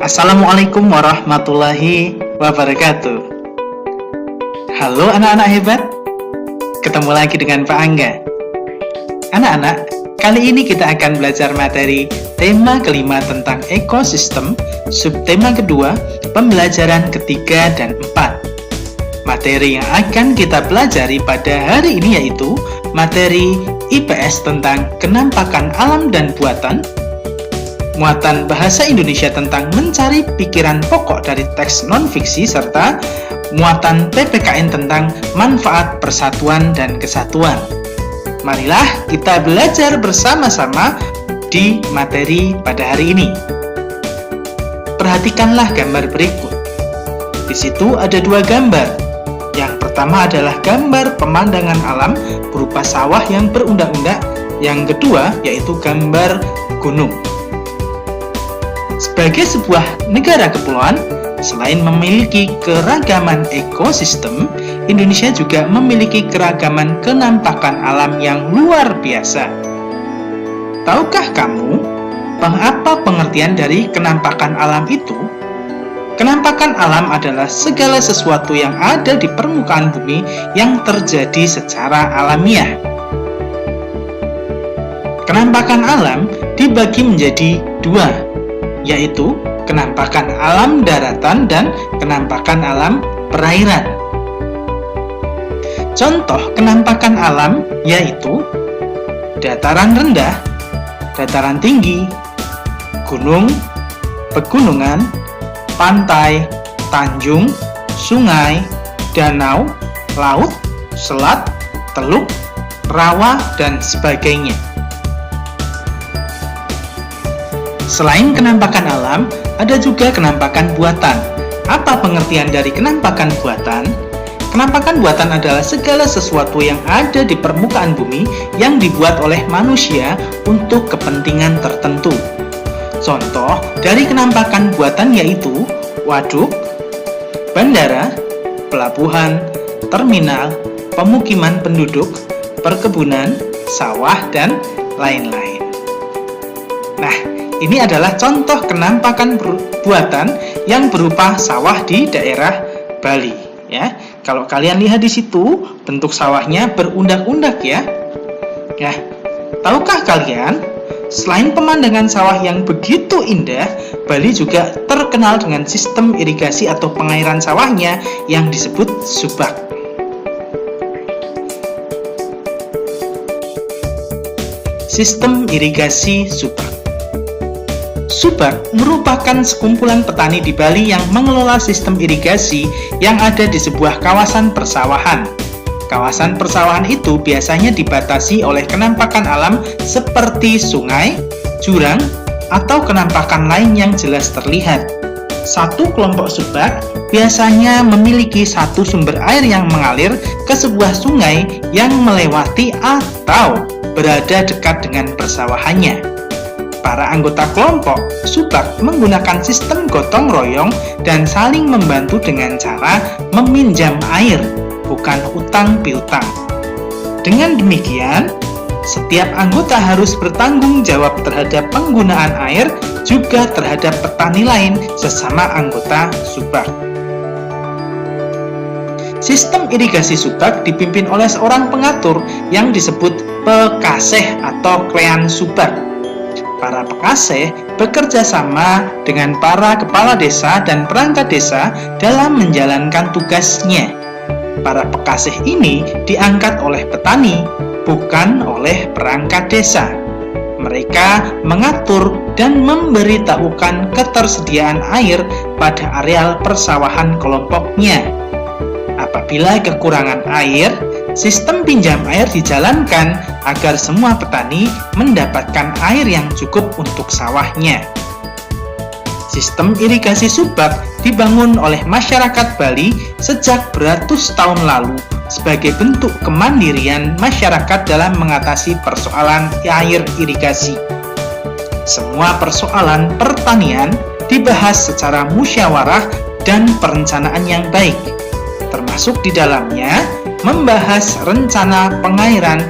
Assalamualaikum warahmatullahi wabarakatuh. Halo anak-anak hebat, ketemu lagi dengan Pak Angga. Anak-anak, kali ini kita akan belajar materi tema kelima tentang ekosistem, subtema kedua, pembelajaran ketiga dan 4. Materi yang akan kita pelajari pada hari ini yaitu materi IPS tentang kenampakan alam dan buatan, muatan bahasa Indonesia tentang mencari pikiran pokok dari teks non-fiksi, serta muatan PPKN tentang manfaat persatuan dan kesatuan. Marilah kita belajar bersama-sama di materi pada hari ini. Perhatikanlah gambar berikut. Di situ ada dua gambar. Yang pertama adalah gambar pemandangan alam berupa sawah yang berundak-undak. Yang kedua yaitu gambar gunung. Sebagai sebuah negara kepulauan, selain memiliki keragaman ekosistem, Indonesia juga memiliki keragaman kenampakan alam yang luar biasa. Tahukah kamu apa pengertian dari kenampakan alam itu? Kenampakan alam adalah segala sesuatu yang ada di permukaan bumi yang terjadi secara alamiah. Kenampakan alam dibagi menjadi dua, yaitu kenampakan alam daratan dan kenampakan alam perairan. Contoh kenampakan alam yaitu dataran rendah, dataran tinggi, gunung, pegunungan, pantai, tanjung, sungai, danau, laut, selat, teluk, rawa, dan sebagainya. Selain kenampakan alam, ada juga kenampakan buatan. Apa pengertian dari kenampakan buatan? Kenampakan buatan adalah segala sesuatu yang ada di permukaan bumi yang dibuat oleh manusia untuk kepentingan tertentu. Contoh dari kenampakan buatan yaitu waduk, bandara, pelabuhan, terminal, pemukiman penduduk, perkebunan, sawah, dan lain-lain. Nah, ini adalah contoh kenampakan buatan yang berupa sawah di daerah Bali, ya. Kalau kalian lihat di situ, bentuk sawahnya berundak-undak, ya. Nah, tahukah kalian, selain pemandangan sawah yang begitu indah, Bali juga terkenal dengan sistem irigasi atau pengairan sawahnya yang disebut subak. Sistem irigasi subak. Subak merupakan sekumpulan petani di Bali yang mengelola sistem irigasi yang ada di sebuah kawasan persawahan. Kawasan persawahan itu biasanya dibatasi oleh kenampakan alam seperti sungai, jurang, atau kenampakan lain yang jelas terlihat. Satu kelompok subak biasanya memiliki satu sumber air yang mengalir ke sebuah sungai yang melewati atau berada dekat dengan persawahannya. Para anggota kelompok subak menggunakan sistem gotong royong dan saling membantu dengan cara meminjam air, bukan utang piutang. Dengan demikian, setiap anggota harus bertanggung jawab terhadap penggunaan air, juga terhadap petani lain sesama anggota subak. Sistem irigasi subak dipimpin oleh seorang pengatur yang disebut pekaseh atau klean subak. Para pekaseh bekerja sama dengan para kepala desa dan perangkat desa dalam menjalankan tugasnya. Para pekaseh ini diangkat oleh petani, bukan oleh perangkat desa. Mereka mengatur dan memberitahukan ketersediaan air pada areal persawahan kelompoknya. Apabila kekurangan air, sistem pinjam air dijalankan agar semua petani mendapatkan air yang cukup untuk sawahnya. Sistem irigasi subak dibangun oleh masyarakat Bali sejak beratus tahun lalu sebagai bentuk kemandirian masyarakat dalam mengatasi persoalan air irigasi. Semua persoalan pertanian dibahas secara musyawarah dan perencanaan yang baik, termasuk di dalamnya membahas rencana pengairan,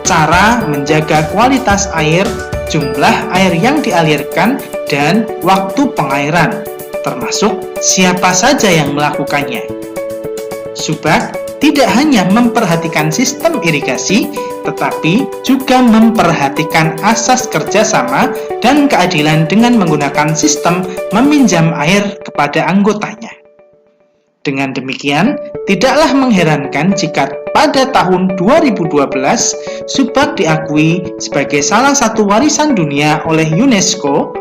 cara menjaga kualitas air, jumlah air yang dialirkan, dan waktu pengairan, termasuk siapa saja yang melakukannya. Subak tidak hanya memperhatikan sistem irigasi, tetapi juga memperhatikan asas kerjasama dan keadilan dengan menggunakan sistem meminjam air kepada anggotanya. Dengan demikian, tidaklah mengherankan jika pada tahun 2012, Subak diakui sebagai salah satu warisan dunia oleh UNESCO.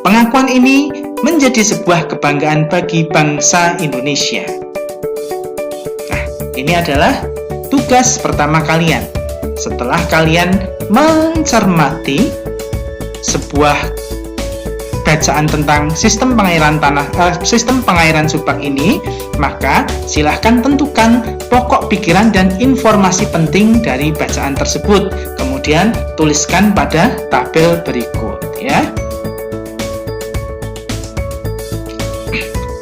Pengakuan ini menjadi sebuah kebanggaan bagi bangsa Indonesia. Nah, ini adalah tugas pertama kalian. Setelah kalian mencermati sebuah bacaan tentang sistem pengairan Subak ini, maka silahkan tentukan pokok pikiran dan informasi penting dari bacaan tersebut. Kemudian tuliskan pada tabel berikut, ya.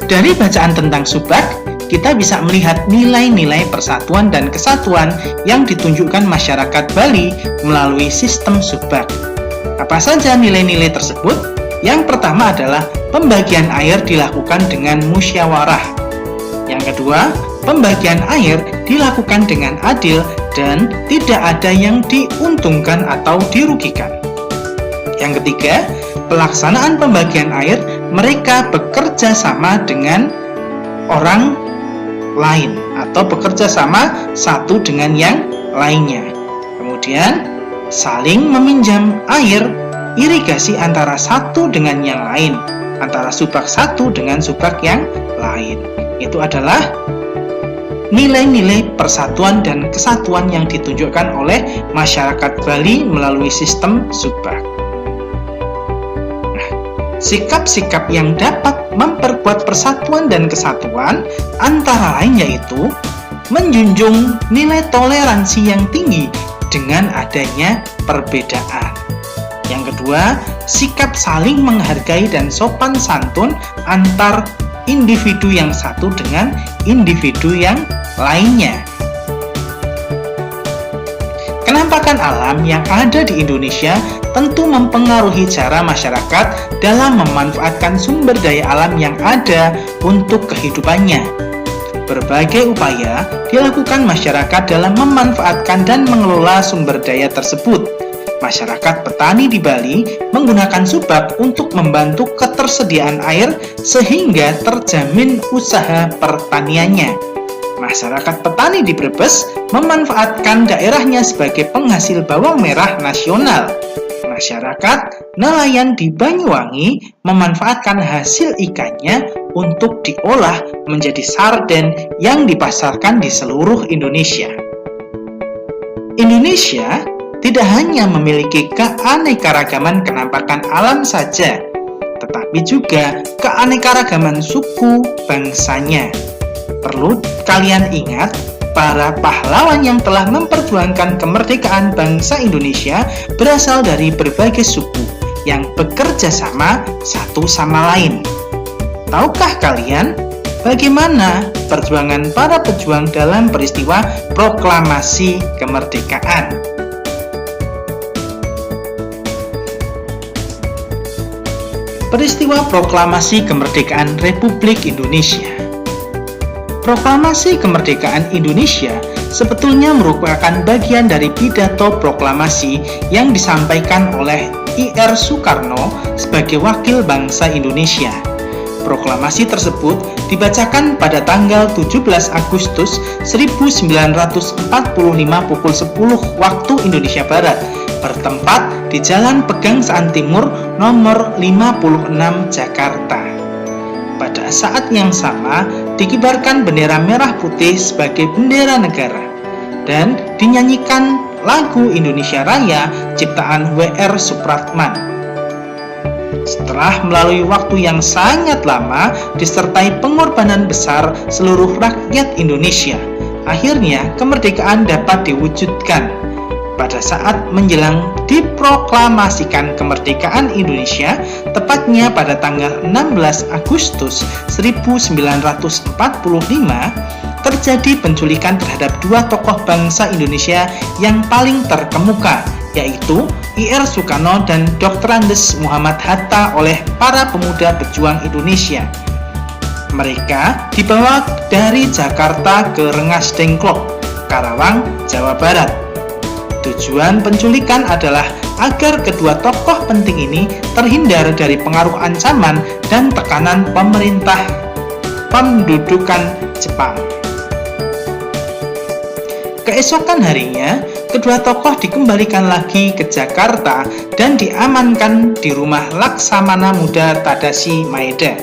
Dari bacaan tentang Subak, kita bisa melihat nilai-nilai persatuan dan kesatuan yang ditunjukkan masyarakat Bali melalui sistem Subak. Apa saja nilai-nilai tersebut? Yang pertama adalah pembagian air dilakukan dengan musyawarah. Yang kedua, pembagian air dilakukan dengan adil dan tidak ada yang diuntungkan atau dirugikan. Yang ketiga, pelaksanaan pembagian air mereka bekerja sama dengan orang lain atau bekerja sama satu dengan yang lainnya. Kemudian, saling meminjam air irigasi antara satu dengan yang lain, antara subak satu dengan subak yang lain. Itu adalah nilai-nilai persatuan dan kesatuan yang ditunjukkan oleh masyarakat Bali melalui sistem subak. Nah, sikap-sikap yang dapat memperkuat persatuan dan kesatuan antara lain yaitu menjunjung nilai toleransi yang tinggi dengan adanya perbedaan. Yang kedua, sikap saling menghargai dan sopan santun antar individu yang satu dengan individu yang lainnya. Kenampakan alam yang ada di Indonesia tentu mempengaruhi cara masyarakat dalam memanfaatkan sumber daya alam yang ada untuk kehidupannya. Berbagai upaya dilakukan masyarakat dalam memanfaatkan dan mengelola sumber daya tersebut. Masyarakat petani di Bali menggunakan subak untuk membantu ketersediaan air sehingga terjamin usaha pertaniannya. Masyarakat petani di Brebes memanfaatkan daerahnya sebagai penghasil bawang merah nasional. Masyarakat nelayan di Banyuwangi memanfaatkan hasil ikannya untuk diolah menjadi sarden yang dipasarkan di seluruh Indonesia. Indonesia tidak hanya memiliki keanekaragaman kenampakan alam saja, tetapi juga keanekaragaman suku bangsanya. Perlu kalian ingat, para pahlawan yang telah memperjuangkan kemerdekaan bangsa Indonesia berasal dari berbagai suku yang bekerja sama satu sama lain. Tahukah kalian bagaimana perjuangan para pejuang dalam peristiwa proklamasi kemerdekaan? Peristiwa proklamasi kemerdekaan Republik Indonesia. Proklamasi kemerdekaan Indonesia sebetulnya merupakan bagian dari pidato proklamasi yang disampaikan oleh I.R. Soekarno sebagai wakil bangsa Indonesia. Proklamasi tersebut dibacakan pada tanggal 17 Agustus 1945 pukul 10 waktu Indonesia Barat, bertempat di Jalan Pegangsaan Timur nomor 56 Jakarta. Pada saat yang sama, dikibarkan bendera merah putih sebagai bendera negara dan dinyanyikan lagu Indonesia Raya ciptaan W.R. Supratman. Setelah melalui waktu yang sangat lama disertai pengorbanan besar seluruh rakyat Indonesia, akhirnya kemerdekaan dapat diwujudkan. Pada saat menjelang diproklamasikan kemerdekaan Indonesia, tepatnya pada tanggal 16 Agustus 1945, terjadi penculikan terhadap dua tokoh bangsa Indonesia yang paling terkemuka, yaitu IR Soekarno dan Dr. Andes Muhammad Hatta oleh para pemuda pejuang Indonesia. Mereka dibawa dari Jakarta ke Rengas Dengklok, Karawang, Jawa Barat. Tujuan penculikan adalah agar kedua tokoh penting ini terhindar dari pengaruh ancaman dan tekanan pemerintah pendudukan Jepang. Keesokan harinya, kedua tokoh dikembalikan lagi ke Jakarta dan diamankan di rumah Laksamana Muda Tadashi Maeda,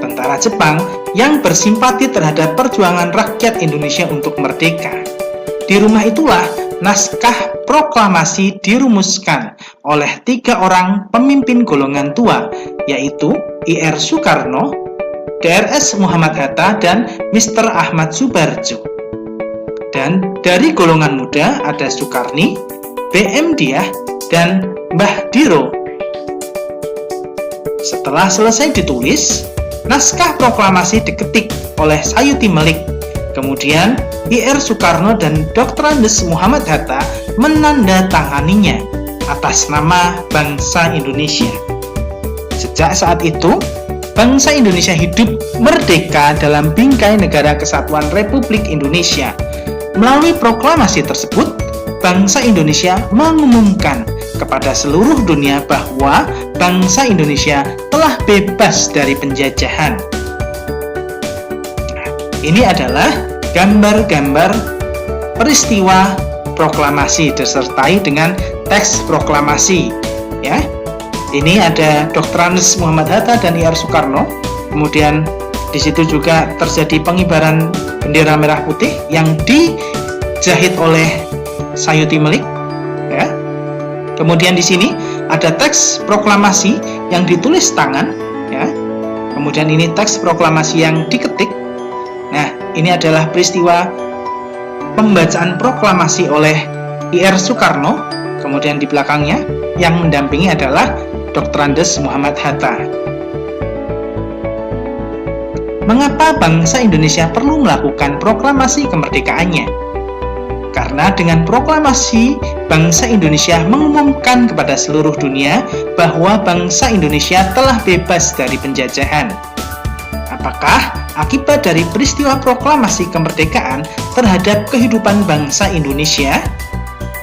tentara Jepang yang bersimpati terhadap perjuangan rakyat Indonesia untuk merdeka. Di rumah itulah naskah proklamasi dirumuskan oleh 3 orang pemimpin golongan tua, yaitu IR Soekarno, DRS Muhammad Hatta, dan Mr. Ahmad Subarjo. Dan dari golongan muda ada Soekarni, BM Diah, dan Mbah Diro. Setelah selesai ditulis, naskah proklamasi diketik oleh Sayuti Melik. Kemudian IR Soekarno dan Dr. Andes Muhammad Hatta menandatanganinya atas nama bangsa Indonesia. Sejak saat itu, bangsa Indonesia hidup merdeka dalam bingkai Negara Kesatuan Republik Indonesia. Melalui proklamasi tersebut, bangsa Indonesia mengumumkan kepada seluruh dunia bahwa bangsa Indonesia telah bebas dari penjajahan. Ini adalah gambar-gambar peristiwa proklamasi disertai dengan teks proklamasi. Ya, ini ada Dr. Andes Muhammad Hatta dan IR Soekarno. Kemudian di situ juga terjadi pengibaran bendera merah putih yang dijahit oleh Sayuti Melik. Ya. Kemudian di sini ada teks proklamasi yang ditulis tangan. Ya. Kemudian ini teks proklamasi yang diketik. Nah, ini adalah peristiwa pembacaan proklamasi oleh IR Soekarno. Kemudian di belakangnya yang mendampingi adalah Dr. Andes Muhammad Hatta. Mengapa bangsa Indonesia perlu melakukan proklamasi kemerdekaannya? Karena dengan proklamasi, bangsa Indonesia mengumumkan kepada seluruh dunia bahwa bangsa Indonesia telah bebas dari penjajahan. Apakah akibat dari peristiwa proklamasi kemerdekaan terhadap kehidupan bangsa Indonesia?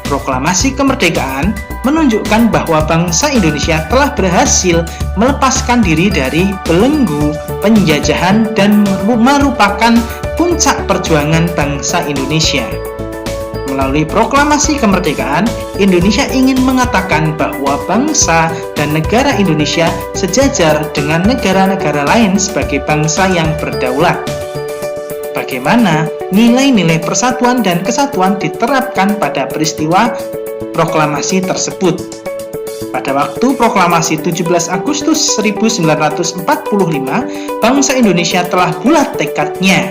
Proklamasi kemerdekaan menunjukkan bahwa bangsa Indonesia telah berhasil melepaskan diri dari belenggu penjajahan dan merupakan puncak perjuangan bangsa Indonesia. Melalui proklamasi kemerdekaan, Indonesia ingin mengatakan bahwa bangsa dan negara Indonesia sejajar dengan negara-negara lain sebagai bangsa yang berdaulat. Bagaimana nilai-nilai persatuan dan kesatuan diterapkan pada peristiwa proklamasi tersebut. Pada waktu proklamasi 17 Agustus 1945, bangsa Indonesia telah bulat tekadnya,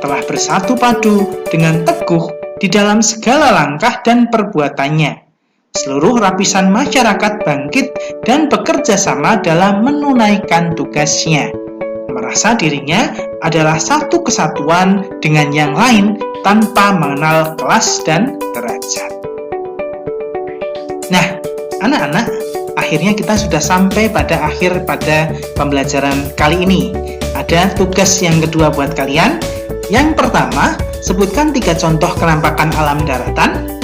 telah bersatu padu dengan teguh di dalam segala langkah dan perbuatannya. Seluruh lapisan masyarakat bangkit dan bekerja sama dalam menunaikan tugasnya. Merasa dirinya adalah satu kesatuan dengan yang lain tanpa mengenal kelas dan derajat. Nah, anak-anak, akhirnya kita sudah sampai pada akhir pada pembelajaran kali ini. Ada tugas yang kedua buat kalian. Yang pertama, sebutkan 3 contoh kenampakan alam daratan.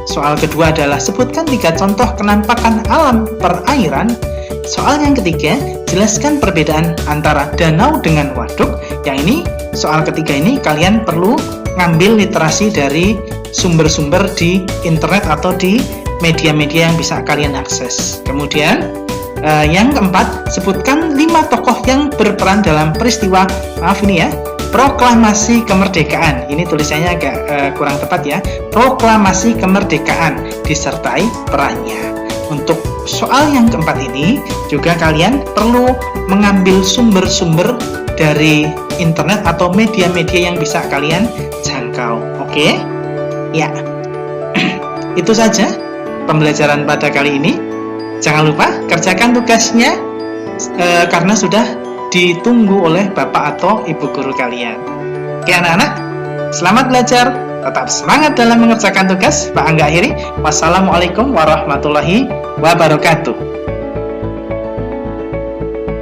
Soal kedua adalah sebutkan 3 contoh kenampakan alam perairan. Soal yang ketiga, jelaskan perbedaan antara danau dengan waduk. Yang ini, soal ketiga ini kalian perlu ngambil literasi dari sumber-sumber di internet atau di media-media yang bisa kalian akses. Kemudian, yang keempat, sebutkan 5 tokoh yang berperan dalam peristiwa, proklamasi kemerdekaan. Ini tulisannya agak kurang tepat ya. Proklamasi kemerdekaan disertai perannya. Untuk soal yang keempat ini juga kalian perlu mengambil sumber-sumber dari internet atau media-media yang bisa kalian jangkau. Oke? Ya. Itu saja pembelajaran pada kali ini. Jangan lupa kerjakan tugasnya karena sudah ditunggu oleh bapak atau ibu guru kalian. Oke anak-anak, selamat belajar. Tetap semangat dalam mengerjakan tugas. Pak Angga akhiri. Wassalamualaikum warahmatullahi wabarakatuh.